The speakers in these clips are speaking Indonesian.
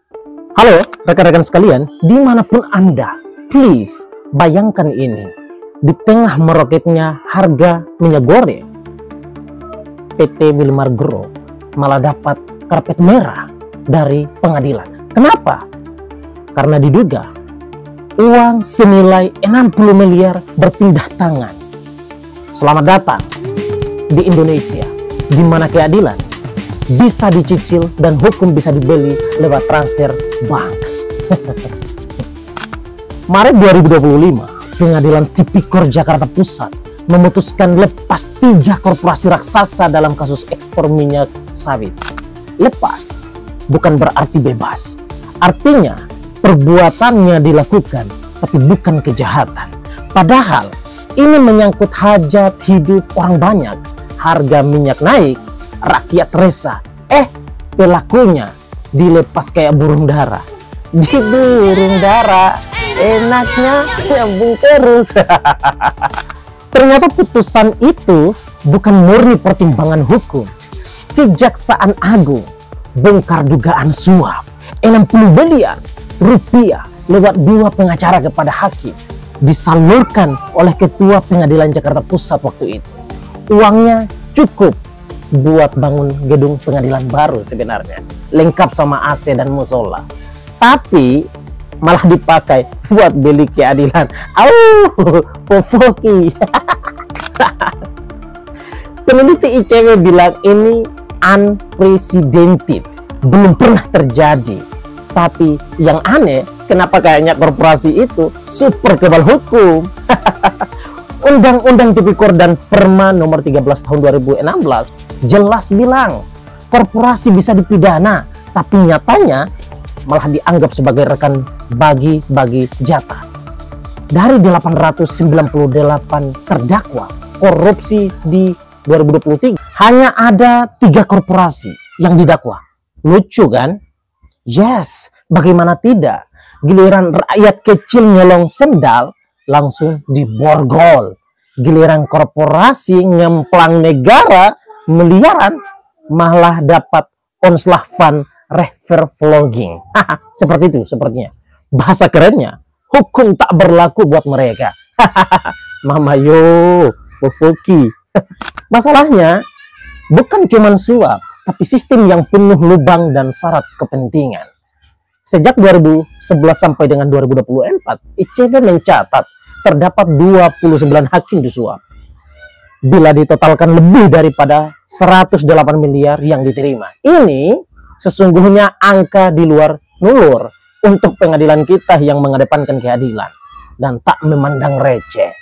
Halo rekan-rekan sekalian, dimanapun Anda, please bayangkan ini. Di tengah meroketnya harga minyak goreng, PT Wilmar Group malah dapat karpet merah dari pengadilan. Kenapa? Karena diduga uang senilai 60 miliar berpindah tangan. Selamat datang di Indonesia, di mana keadilan bisa dicicil dan hukum bisa dibeli lewat transfer bank. Maret 2025, Pengadilan Tipikor Jakarta Pusat memutuskan lepas 3 korporasi raksasa dalam kasus ekspor minyak sawit. Lepas bukan berarti bebas. Artinya perbuatannya dilakukan tapi bukan kejahatan. Padahal ini menyangkut hajat hidup orang banyak. Harga minyak naik, rakyat resah. Pelakunya dilepas kayak burung dara. Di burung dara enaknya nyambung terus. Ternyata putusan itu bukan murni pertimbangan hukum. Kejaksaan Agung bongkar dugaan suap 60 miliar rupiah lewat 2 pengacara kepada hakim, disalurkan oleh Ketua Pengadilan Jakarta Pusat waktu itu. Uangnya cukup buat bangun gedung pengadilan baru sebenarnya, lengkap sama AC dan musola, tapi malah dipakai buat beli keadilan. Fofoki. Peneliti ICW bilang ini unprecedented, belum pernah terjadi. Tapi yang aneh, kenapa kayaknya korporasi itu super kebal hukum. Undang-Undang Tipikor dan Perma nomor 13 tahun 2016 jelas bilang korporasi bisa dipidana, tapi nyatanya malah dianggap sebagai rekan bagi-bagi jatah. Dari 898 terdakwa korupsi di 2023, hanya ada 3 korporasi yang didakwa. Lucu kan? Yes, bagaimana tidak? Giliran rakyat kecil nyolong sendal langsung diborgol. Giliran korporasi nyemplang negara miliaran malah dapat onslaughvan revervlogging. Seperti itu sepertinya. Bahasa kerennya, hukum tak berlaku buat mereka. Mama yo, fofoki. Masalahnya bukan cuma suap, tapi sistem yang penuh lubang dan syarat kepentingan. Sejak 2011 sampai dengan 2024, ICW mencatat terdapat 29 hakim disuap. Bila ditotalkan lebih daripada 108 miliar yang diterima. Ini sesungguhnya angka di luar nulur untuk pengadilan kita yang mengedepankan keadilan dan tak memandang receh.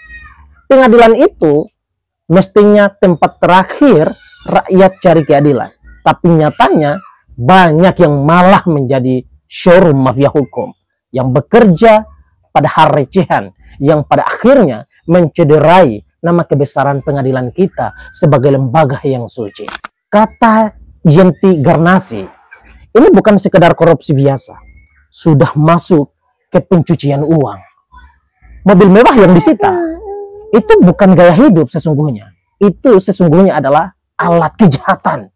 Pengadilan itu mestinya tempat terakhir rakyat cari keadilan. Tapi nyatanya banyak yang malah menjadi showroom mafia hukum yang bekerja pada hal recehan, yang pada akhirnya mencederai nama kebesaran pengadilan kita sebagai lembaga yang suci. Kata Yenti Garnasi, ini bukan sekedar korupsi biasa, sudah masuk ke pencucian uang. Mobil mewah yang disita, itu bukan gaya hidup sesungguhnya. Itu sesungguhnya adalah alat kejahatan.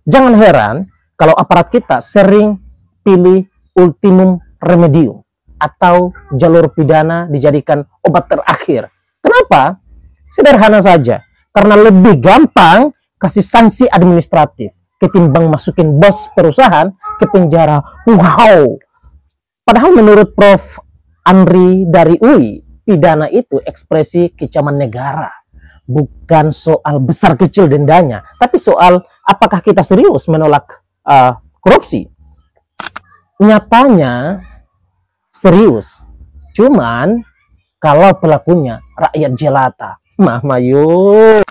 Jangan heran kalau aparat kita sering pilih ultimum remedium atau jalur pidana dijadikan obat terakhir. Kenapa? Sederhana saja. Karena lebih gampang kasih sanksi administratif ketimbang masukin bos perusahaan ke penjara. Wow. Padahal menurut Prof. Andri dari UI, pidana itu ekspresi kecaman negara. Bukan soal besar kecil dendanya, tapi soal apakah kita serius menolak korupsi. Nyatanya serius, cuman kalau pelakunya rakyat jelata. Mama yo.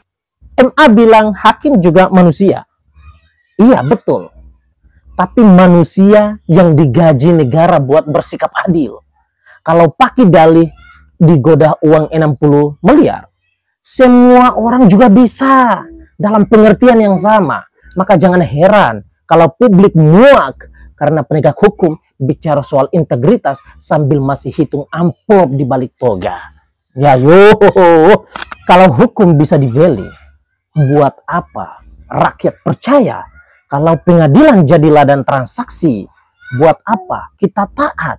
MA bilang hakim juga manusia. Iya betul, tapi manusia yang digaji negara buat bersikap adil. Kalau pakai dalih digoda uang 60 miliar, semua orang juga bisa dalam pengertian yang sama. Maka jangan heran kalau publik muak karena penegak hukum bicara soal integritas sambil masih hitung amplop di balik toga. Ya yo, kalau hukum bisa dibeli, buat apa rakyat percaya kalau pengadilan jadi ladang transaksi buat apa kita taat?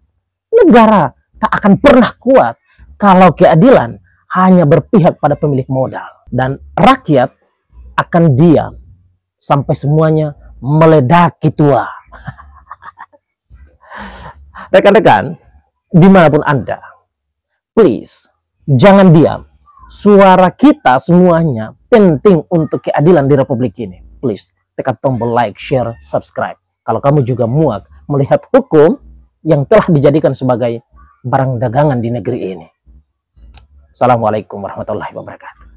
Negara tak akan pernah kuat kalau keadilan hanya berpihak pada pemilik modal. Dan rakyat akan diam sampai semuanya meledaki tua. Rekan-rekan, dimanapun Anda, please, jangan diam. Suara kita semuanya penting untuk keadilan di Republik ini. Please, tekan tombol like, share, subscribe. Kalau kamu juga muak melihat hukum yang telah dijadikan sebagai barang dagangan di negeri ini. Assalamualaikum warahmatullahi wabarakatuh.